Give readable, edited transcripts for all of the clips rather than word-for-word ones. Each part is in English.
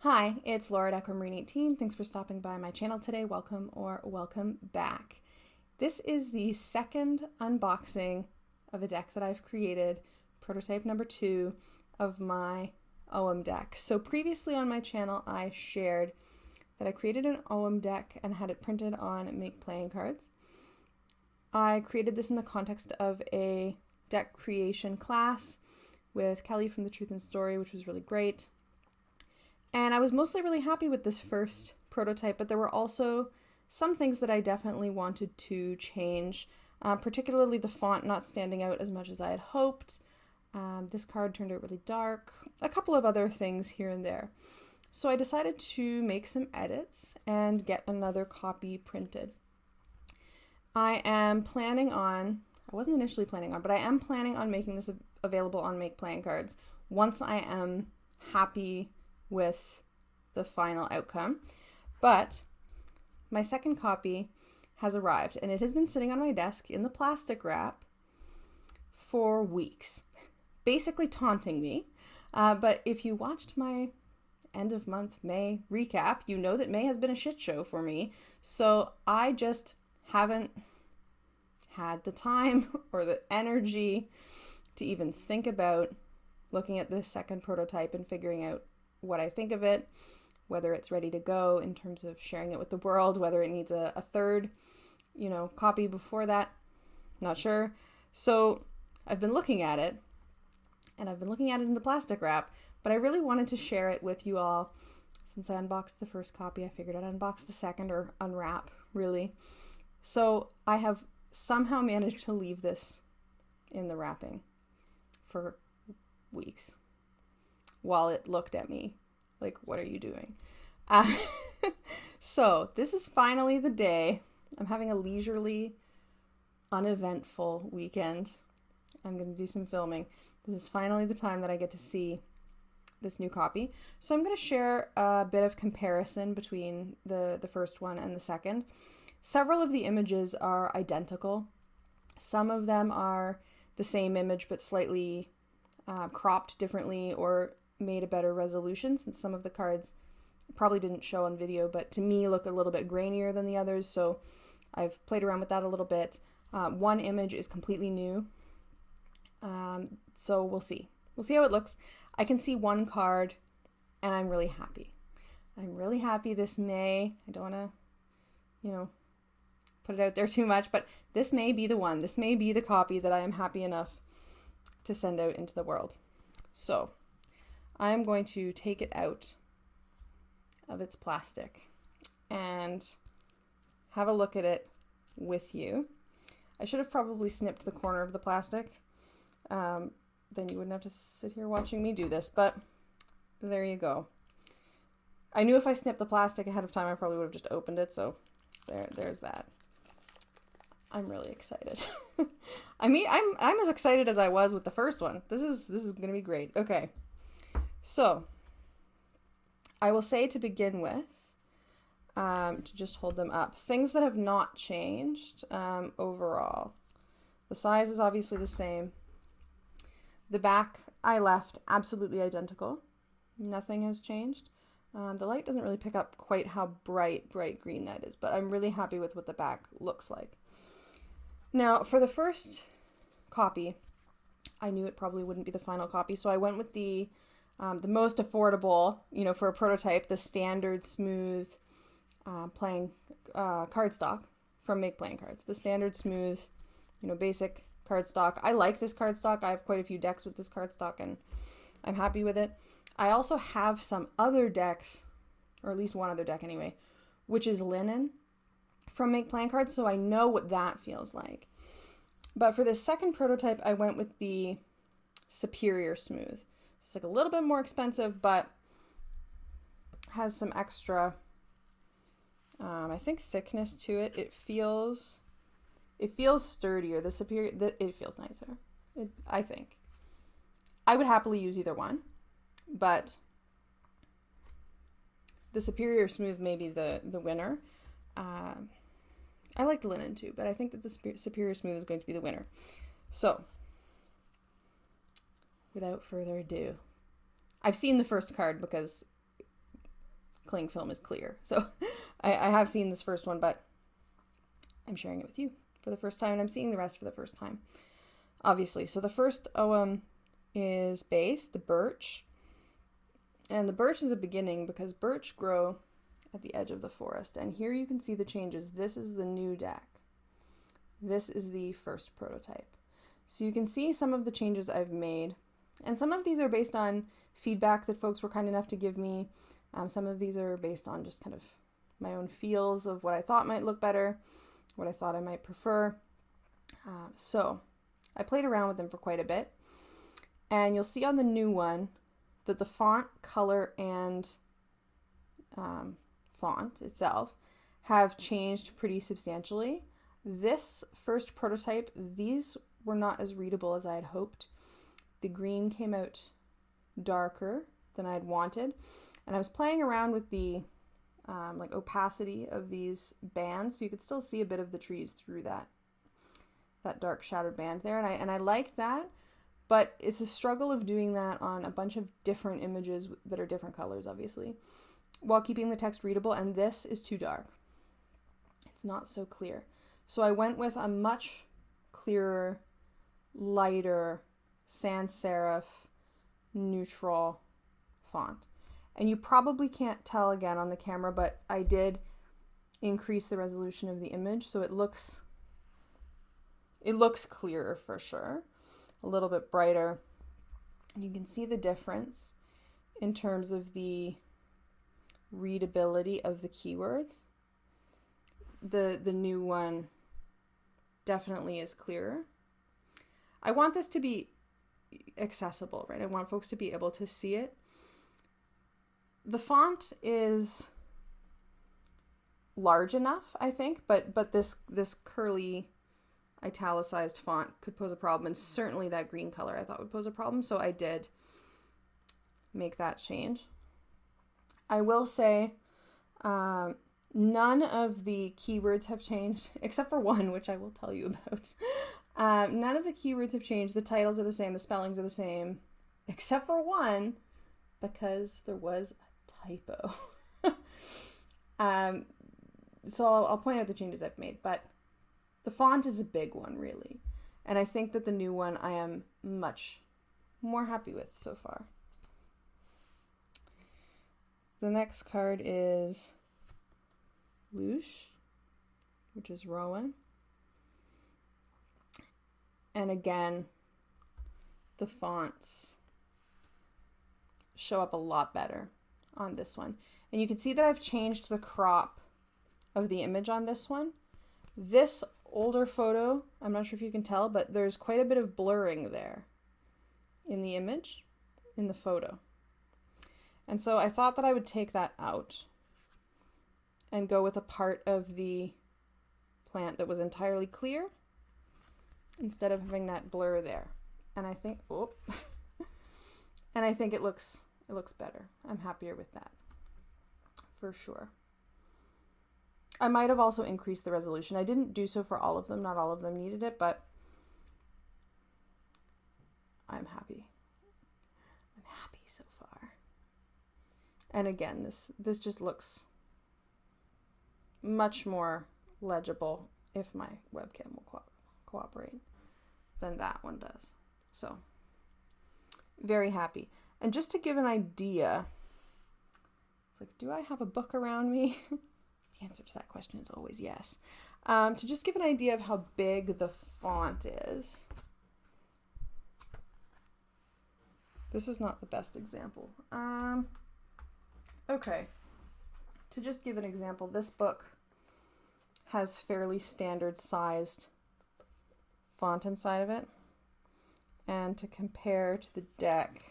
Hi, it's Laura at Aquamarine18. Thanks for stopping by my channel today. Welcome or welcome back. This is the second unboxing of a deck that I've created, prototype number 2 of my Ogham deck. So previously on my channel, I shared that I created an Ogham deck and had it printed on Make playing cards. I created this in the context of a deck creation class with Kelly from The Truth and Story, which was really great. And I was mostly really happy with this first prototype, but there were also some things that I definitely wanted to change, particularly the font not standing out as much as I had hoped. This card turned out really dark, a couple of other things here and there. So I decided to make some edits and get another copy printed. I wasn't initially planning on, but I am planning on making this available on Make Playing Cards once I am happy with the final outcome. But my second copy has arrived and it has been sitting on my desk in the plastic wrap for weeks, basically taunting me. But if you watched my end of month May recap, you know that May has been a shit show for me. So I just haven't had the time or the energy to even think about looking at this second prototype and figuring out what I think of it, whether it's ready to go in terms of sharing it with the world, whether it needs a third, copy before that, not sure. So I've been looking at it, and I've been looking at it in the plastic wrap, but I really wanted to share it with you all. Since I unboxed the first copy, I figured I'd unbox the second, or unwrap, really. So I have somehow managed to leave this in the wrapping for weeks while it looked at me like, what are you doing? So this is finally the day. I'm having a leisurely, uneventful weekend. I'm going to do some filming. This is finally the time that I get to see this new copy. So I'm going to share a bit of comparison between the first one and the second. Several of the images are identical. Some of them are the same image but slightly cropped differently or made a better resolution, since some of the cards probably didn't show on video, but to me look a little bit grainier than the others, so I've played around with that a little bit. One image is completely new, so we'll see. We'll see how it looks. I can see one card, and I'm really happy. I'm really happy this May. I don't want to, put it out there too much, but this may be the one. This may be the copy that I am happy enough to send out into the world. So I'm going to take it out of its plastic and have a look at it with you. I should have probably snipped the corner of the plastic. Then you wouldn't have to sit here watching me do this, but there you go. I knew if I snipped the plastic ahead of time, I probably would have just opened it, so there's that. I'm really excited. I mean, I'm as excited as I was with the first one. This is going to be great. Okay. So, I will say to begin with, to just hold them up, things that have not changed overall. The size is obviously the same. The back I left absolutely identical. Nothing has changed. The light doesn't really pick up quite how bright green that is, but I'm really happy with what the back looks like. Now, for the first copy, I knew it probably wouldn't be the final copy, so I went with the most affordable, for a prototype, the standard smooth playing cardstock from Make Playing Cards. The standard smooth, basic cardstock. I like this cardstock. I have quite a few decks with this cardstock, and I'm happy with it. I also have some other decks, or at least one other deck anyway, which is linen from Make Playing Cards, so I know what that feels like. But for this second prototype, I went with the Superior Smooth. It's like a little bit more expensive, but has some extra, I think, thickness to it. It feels sturdier. The Superior, it feels nicer. I think. I would happily use either one, but the Superior Smooth may be the winner. I like the linen too, but I think that the Superior Smooth is going to be the winner. So, without further ado, I've seen the first card because cling film is clear. So I have seen this first one, but I'm sharing it with you for the first time, and I'm seeing the rest for the first time, obviously. So the first Ogham is Baith, the birch. And the birch is a beginning because birch grow at the edge of the forest. And here you can see the changes. This is the new deck. This is the first prototype. So you can see some of the changes I've made. And some of these are based on feedback that folks were kind enough to give me. Some of these are based on just kind of my own feels of what I thought might look better, what I thought I might prefer. So I played around with them for quite a bit. And you'll see on the new one that the font, color, and font itself have changed pretty substantially. This first prototype, these were not as readable as I had hoped. The green came out darker than I had wanted. And I was playing around with the like opacity of these bands, so you could still see a bit of the trees through that dark shadowed band there. And I like that, but it's a struggle of doing that on a bunch of different images that are different colors, obviously, while keeping the text readable. And this is too dark. It's not so clear. So I went with a much clearer, lighter, sans serif, neutral font. And you probably can't tell again on the camera, but I did increase the resolution of the image, so it looks clearer for sure, a little bit brighter. You can see the difference in terms of the readability of the keywords. The new one definitely is clearer. I want this to be accessible, right? I want folks to be able to see it. The font is large enough, I think, but this curly italicized font could pose a problem, and certainly that green color I thought would pose a problem, so I did make that change. I will say none of the keywords have changed, except for one, which I will tell you about. None of the keywords have changed. The titles are the same, the spellings are the same, except for one, because there was a typo. So I'll point out the changes I've made, but the font is a big one, really. And I think that the new one I am much more happy with so far. The next card is Lush, which is Rowan. And again, the fonts show up a lot better on this one. And you can see that I've changed the crop of the image on this one. This older photo, I'm not sure if you can tell, but there's quite a bit of blurring there in the image, in the photo. And so I thought that I would take that out and go with a part of the plant that was entirely clear instead of having that blur there. And I think, and I think it looks better. I'm happier with that, for sure. I might have also increased the resolution. I didn't do so for all of them. Not all of them needed it, but I'm happy. I'm happy so far. And again, this just looks much more legible if my webcam will cooperate than that one does. So, very happy. And just to give an idea, it's like, do I have a book around me? The answer to that question is always yes. To just give an idea of how big the font is. This is not the best example. Okay. To just give an example, this book has fairly standard sized font inside of it. And to compare to the deck,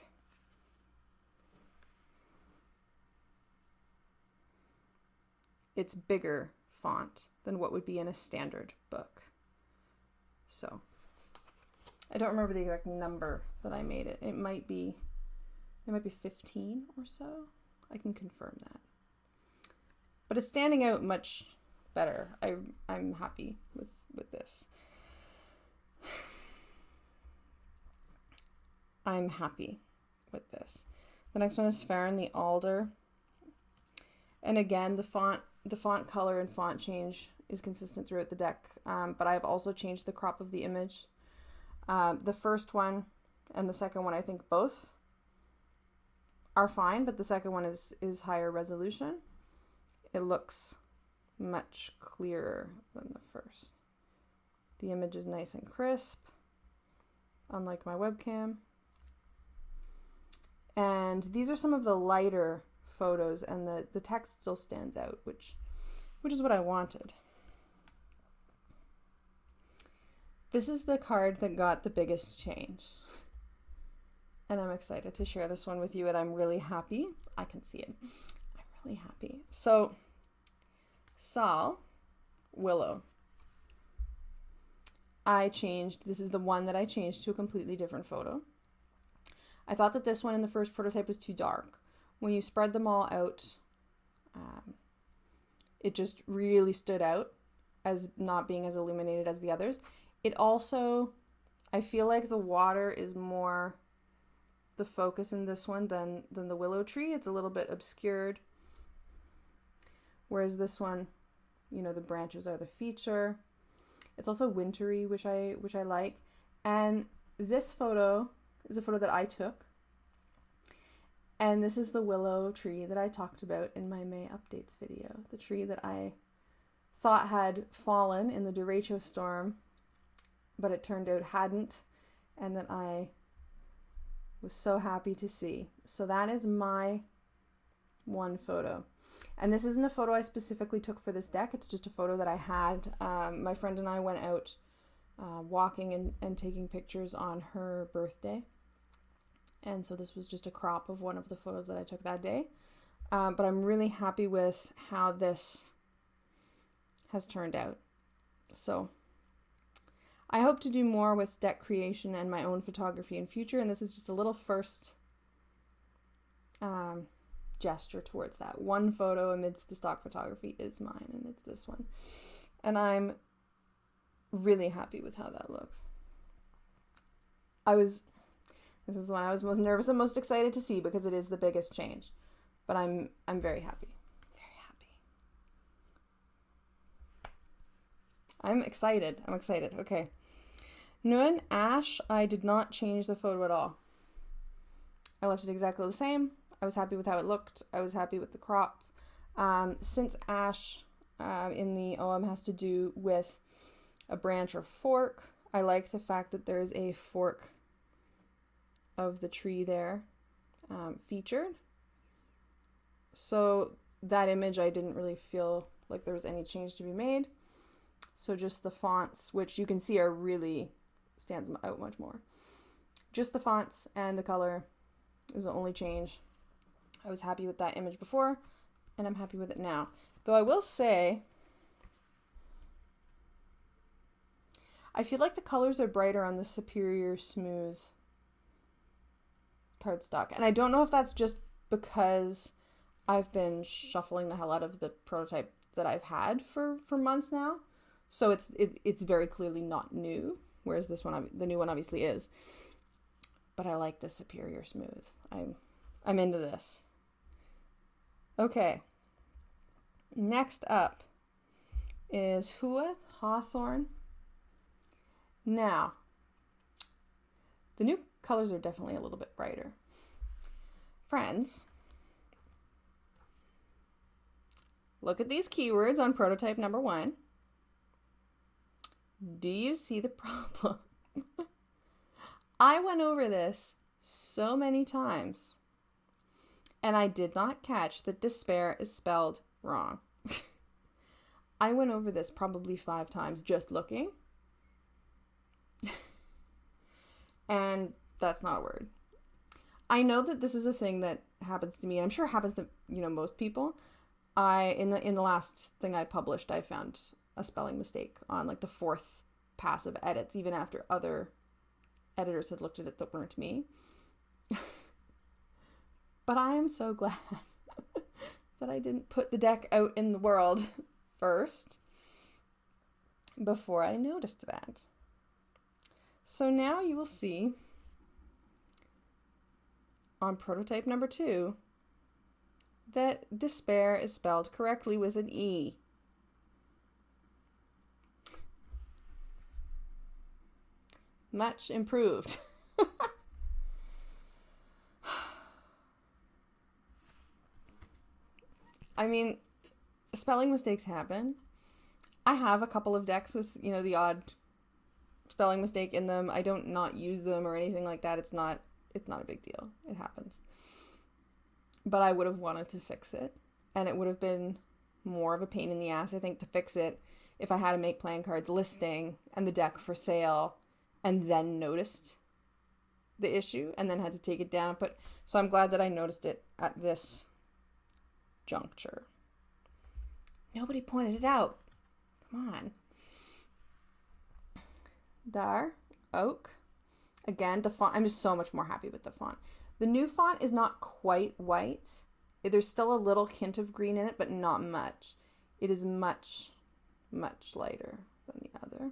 it's bigger font than what would be in a standard book. So I don't remember the exact number that I made it. It might be 15 or so. I can confirm that. But it's standing out much better. I'm happy with this. I'm happy with this. The next one is Farron the Alder. And again, the font color and font change is consistent throughout the deck, but I've also changed the crop of the image. The first one and the second one, I think both are fine, but the second one is higher resolution. It looks much clearer than the first. The image is nice and crisp, unlike my webcam. And these are some of the lighter photos, and the text still stands out, which is what I wanted. This is the card that got the biggest change. And I'm excited to share this one with you, and I'm really happy. I can see it. I'm really happy. So, Sal, Willow. This is the one that I changed to a completely different photo. I thought that this one in the first prototype was too dark. When you spread them all out, it just really stood out as not being as illuminated as the others. It also, I feel like the water is more the focus in this one than the willow tree. It's a little bit obscured. Whereas this one, the branches are the feature. It's also wintry, which I like. And this photo is a photo that I took. And this is the willow tree that I talked about in my May updates video. The tree that I thought had fallen in the derecho storm, but it turned out hadn't, and that I was so happy to see. So that is my one photo. And this isn't a photo I specifically took for this deck. It's just a photo that I had. My friend and I went out walking and taking pictures on her birthday. And so this was just a crop of one of the photos that I took that day. But I'm really happy with how this has turned out. So I hope to do more with deck creation and my own photography in future. And this is just a little first gesture towards that. One photo amidst the stock photography is mine, and it's this one. And I'm really happy with how that looks. This is the one I was most nervous and most excited to see because it is the biggest change. But I'm very happy. Very happy. I'm excited. Okay. Nguyen Ash, I did not change the photo at all. I left it exactly the same. I was happy with how it looked. I was happy with the crop. Since Ash in the Ogham has to do with a branch or fork, I like the fact that there is a fork of the tree there featured. So that image, I didn't really feel like there was any change to be made. So just the fonts, which you can see are really stands out much more. Just the fonts and the color is the only change. I was happy with that image before, and I'm happy with it now. Though I will say, I feel like the colors are brighter on the Superior Smooth cardstock. And I don't know if that's just because I've been shuffling the hell out of the prototype that I've had for months now. So it's very clearly not new, whereas this one, the new one obviously is. But I like the Superior Smooth. I'm into this. Okay. Next up is Huath Hawthorne. Now, the new colors are definitely a little bit brighter. Friends, look at these keywords on prototype number 1. Do you see the problem? I went over this so many times, and I did not catch that despair is spelled wrong. I went over this probably 5 times just looking. And that's not a word. I know that this is a thing that happens to me, and I'm sure it happens to, most people. In the last thing I published, I found a spelling mistake on like the 4th pass of edits, even after other editors had looked at it that weren't me. But I am so glad that I didn't put the deck out in the world first before I noticed that. So now you will see on prototype number 2 that despair is spelled correctly with an E. Much improved. I mean, spelling mistakes happen. I have a couple of decks with, the odd spelling mistake in them. I don't not use them or anything like that. It's not a big deal. It happens. But I would have wanted to fix it, and it would have been more of a pain in the ass, I think, to fix it if I had to make playing cards listing and the deck for sale and then noticed the issue and then had to take it down. But so I'm glad that I noticed it at this juncture. Nobody pointed it out. Come on. There. Oak. Again, the font. I'm just so much more happy with the font. The new font is not quite white. There's still a little hint of green in it, but not much. It is much, much lighter than the other.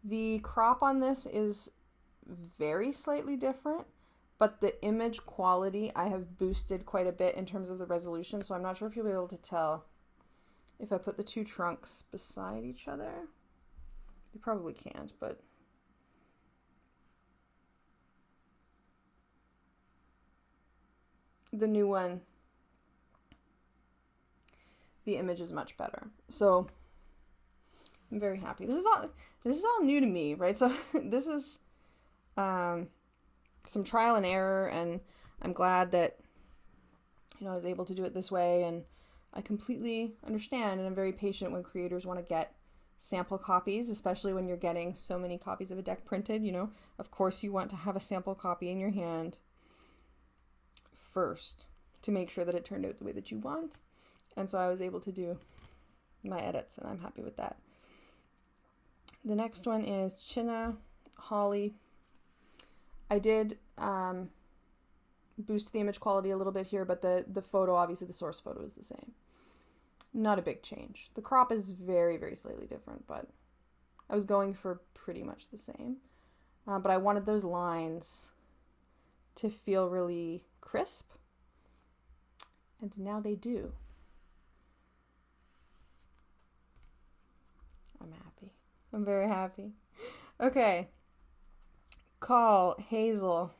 The crop on this is very slightly different, but the image quality I have boosted quite a bit in terms of the resolution, so I'm not sure if you'll be able to tell if I put the two trunks beside each other. You probably can't, but the new one, the image is much better. So I'm very happy. This is all new to me, right? So this is some trial and error, and I'm glad that I was able to do it this way, and I completely understand, and I'm very patient when creators want to get sample copies, especially when you're getting so many copies of a deck printed. Of course you want to have a sample copy in your hand first to make sure that it turned out the way that you want. And so I was able to do my edits, and I'm happy with that. The next one is Chinna Holly. I did boost the image quality a little bit here, but the photo, obviously the source photo is the same. Not a big change. The crop is very, very slightly different, but I was going for pretty much the same. But I wanted those lines to feel really crisp, and now they do. I'm happy. I'm very happy. Okay. Call Hazel.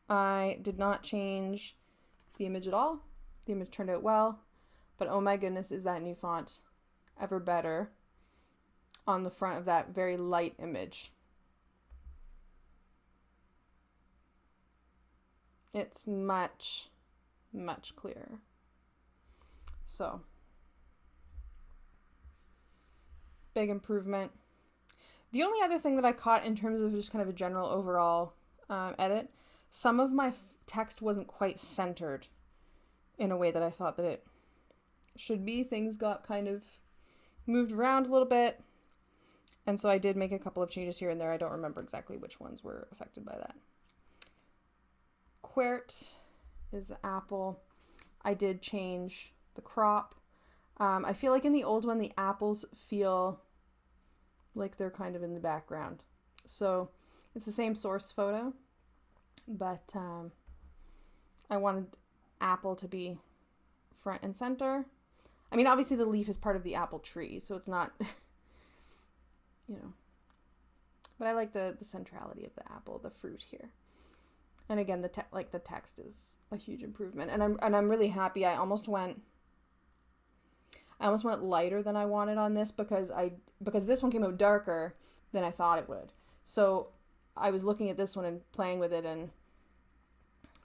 I did not change the image at all. The image turned out well, but oh my goodness, is that new font ever better on the front of that very light image. It's much, much clearer. So, big improvement. The only other thing that I caught in terms of just kind of a general overall edit, some of my text wasn't quite centered in a way that I thought that it should be. Things got kind of moved around a little bit, and so I did make a couple of changes here and there. I don't remember exactly which ones were affected by that. Quert is the apple. I did change the crop. I feel like in the old one, the apples feel like they're kind of in the background. So it's the same source photo, but I wanted apple to be front and center. I mean, obviously the leaf is part of the apple tree, so it's not, but I like the centrality of the apple, the fruit here. And again, the text is a huge improvement, and I'm really happy. I almost went lighter than I wanted on this because this one came out darker than I thought it would. So I was looking at this one and playing with it and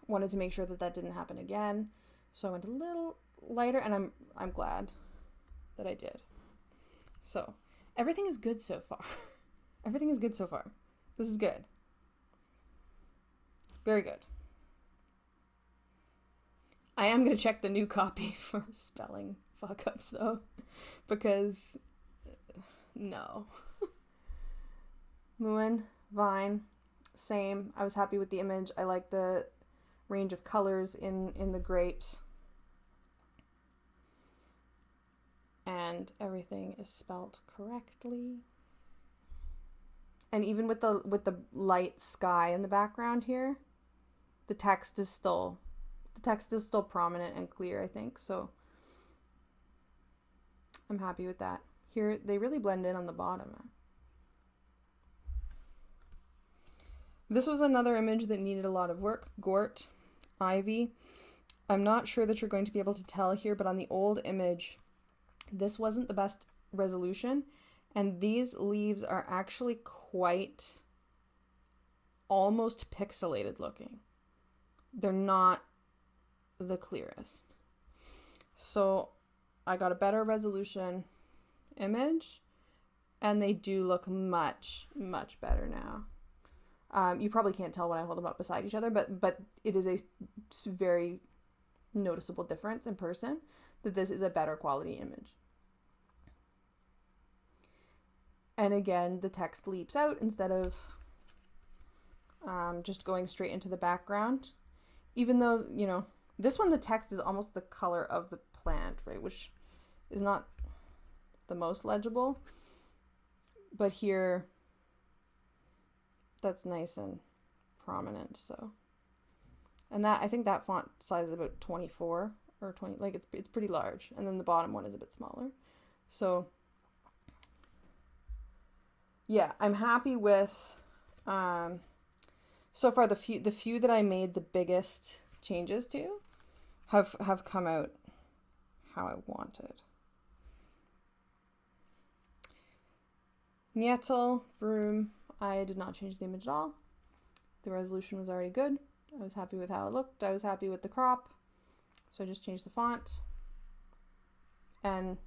wanted to make sure that didn't happen again. So I went a little lighter, and I'm glad that I did. So everything is good so far. Everything is good so far. This is good. Very good. I am going to check the new copy for spelling fuck-ups, though, because no. Moon, Vine, same. I was happy with the image. I like the range of colors in the grapes. And everything is spelt correctly. And even with the light sky in the background here, the text is still the text is still prominent and clear, I think, so I'm happy with that. Here, they really blend in on the bottom. This was another image that needed a lot of work. Gort, ivy. I'm not sure that you're going to be able to tell here, but on the old image, this wasn't the best resolution, and these leaves are actually quite almost pixelated looking. They're not the clearest. So I got a better resolution image, and they do look much, much better now. You probably can't tell when I hold them up beside each other, but it is a very noticeable difference in person that this is a better quality image. And again, the text leaps out instead of just going straight into the background. Even though, you know, this one, the text is almost the color of the plant, right? Which is not the most legible. But here, that's nice and prominent, so. And that, I think that font size is about 24 or 20, like it's pretty large. And then the bottom one is a bit smaller. So, yeah, I'm happy with, so far the few that I made the biggest changes to have come out how I wanted. Nietel, broom, I did not change the image at all. The resolution was already good. I was happy with how it looked. I was happy with the crop. So I just changed the font. And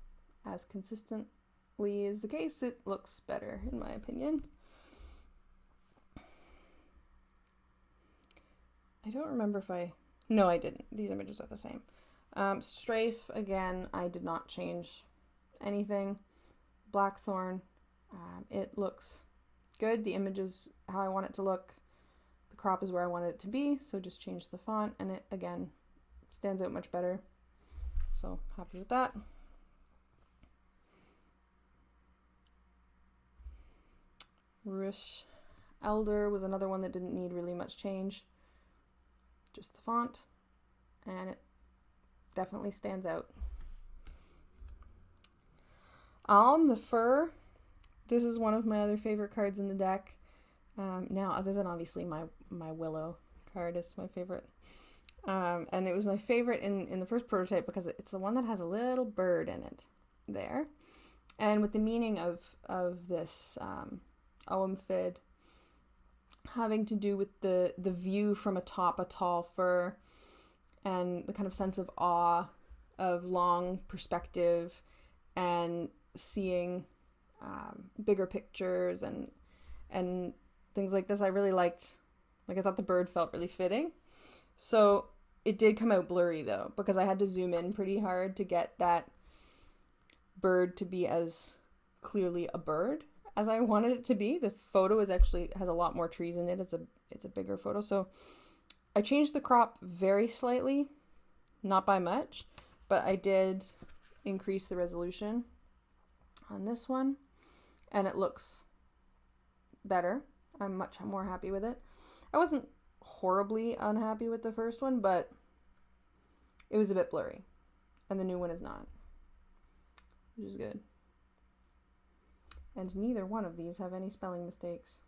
as consistently is the case, it looks better in my opinion. I don't remember if no, I didn't. These images are the same. Strafe, again, I did not change anything. Blackthorn, it looks good. The image is how I want it to look. The crop is where I want it to be, so just change the font, and it, again, stands out much better. So, happy with that. Rush Elder was another one that didn't need really much change. Just the font, and it definitely stands out. Alm, the fur. This is one of my other favorite cards in the deck. Now, other than obviously my Willow card is my favorite. And it was my favorite in the first prototype because it's the one that has a little bird in it there. And with the meaning of this Ogham Fid having to do with the view from atop a tall fir and the kind of sense of awe of long perspective and seeing bigger pictures and things like this. I really liked, I thought the bird felt really fitting. So it did come out blurry though, because I had to zoom in pretty hard to get that bird to be as clearly a bird as I wanted it to be. The photo has a lot more trees in it. It's a bigger photo. So I changed the crop very slightly, not by much, but I did increase the resolution on this one, and it looks better. I'm much more happy with it. I wasn't horribly unhappy with the first one, but it was a bit blurry, and the new one is not, which is good. And neither one of these have any spelling mistakes.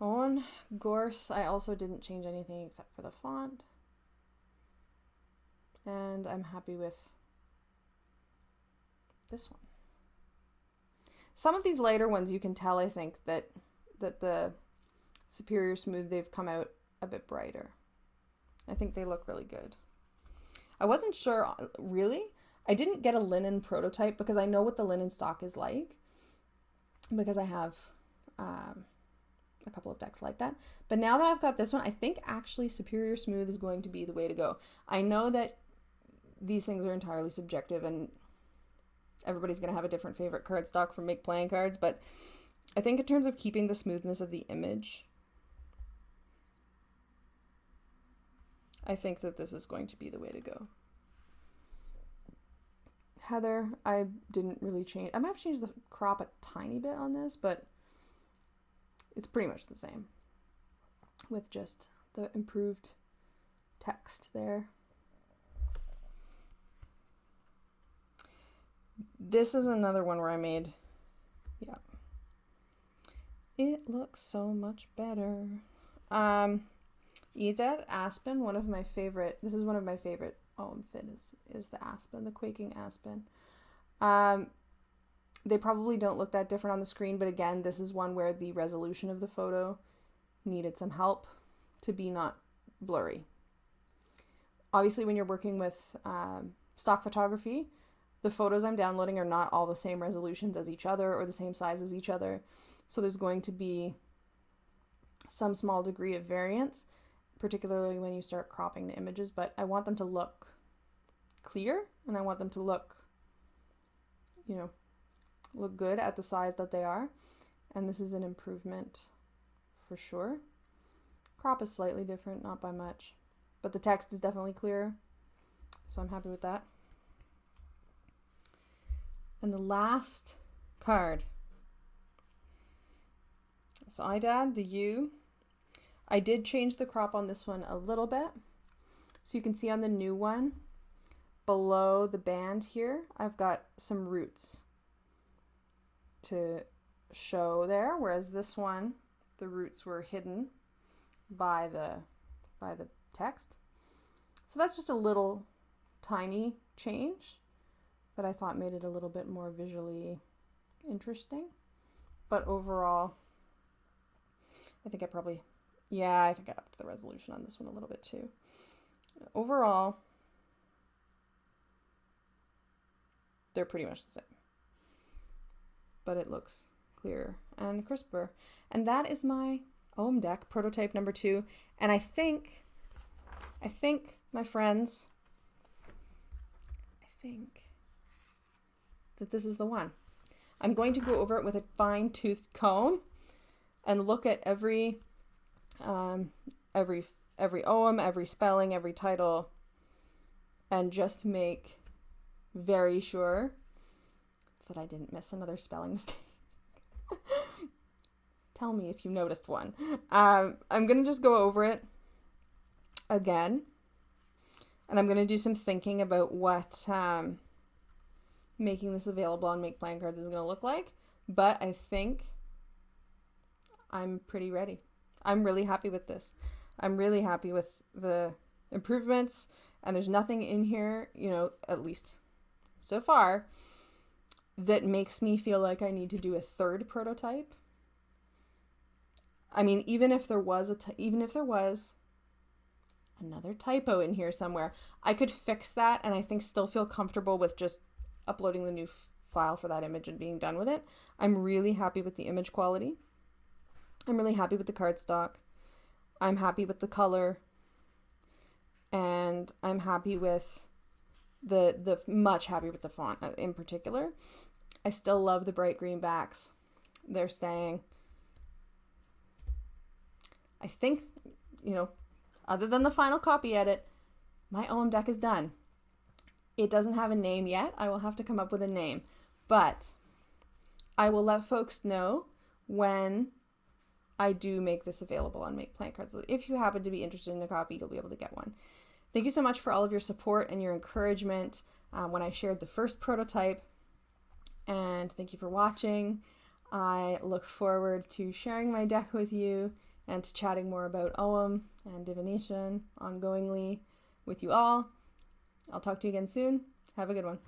On Gorse, I also didn't change anything except for the font. And I'm happy with this one. Some of these later ones you can tell, I think, that the Superior Smooth, they've come out a bit brighter. I think they look really good. I wasn't sure, really. I didn't get a linen prototype because I know what the linen stock is like, because I have a couple of decks like that. But now that I've got this one, I think actually Superior Smooth is going to be the way to go. I know that these things are entirely subjective and everybody's going to have a different favorite card stock from Make Playing Cards, but I think in terms of keeping the smoothness of the image, I think that this is going to be the way to go. Heather, I didn't really change. I might have changed the crop a tiny bit on this, but it's pretty much the same with just the improved text there. This is another one where I made, yeah, it looks so much better. Edad Aspen, one of my favorite, this is one of my favorite Ogham fit is the Aspen, the Quaking Aspen. They probably don't look that different on the screen, but again, this is one where the resolution of the photo needed some help to be not blurry. Obviously, when you're working with stock photography, the photos I'm downloading are not all the same resolutions as each other or the same size as each other. So there's going to be some small degree of variance, particularly when you start cropping the images, but I want them to look clear and I want them to look, look good at the size that they are. And this is an improvement for sure. Crop is slightly different, not by much, but the text is definitely clearer. So I'm happy with that. And the last card. So Idad, the U. I did change the crop on this one a little bit. So you can see on the new one, below the band here, I've got some roots to show there, whereas this one, the roots were hidden by the text. So that's just a little tiny change that I thought made it a little bit more visually interesting. But overall, I think I upped the resolution on this one a little bit too. Overall, they're pretty much the same, but it looks clearer and crisper. And that is my Ogham deck prototype number 2. And I think, my friends, that this is the one. I'm going to go over it with a fine-toothed comb and look at every Ogham, every spelling, every title, and just make very sure that I didn't miss another spelling mistake. Tell me if you noticed one. I'm going to just go over it again, and I'm going to do some thinking about what making this available on Make Playing Cards is going to look like, but I think I'm pretty ready. I'm really happy with this. I'm really happy with the improvements, and there's nothing in here, at least so far, that makes me feel like I need to do a third prototype. I mean, even if there was another typo in here somewhere, I could fix that and I think still feel comfortable with just uploading the new file for that image and being done with it. I'm really happy with the image quality. I'm really happy with the cardstock. I'm happy with the color. And I'm happy with much happier with the font in particular. I still love the bright green backs. They're staying. I think, other than the final copy edit, my Ogham deck is done. It doesn't have a name yet. I will have to come up with a name. But I will let folks know when I do make this available on Make Playing Cards. If you happen to be interested in a copy, you'll be able to get one. Thank you so much for all of your support and your encouragement when I shared the first prototype. And thank you for watching. I look forward to sharing my deck with you and to chatting more about Ogham and divination ongoingly with you all. I'll talk to you again soon. Have a good one.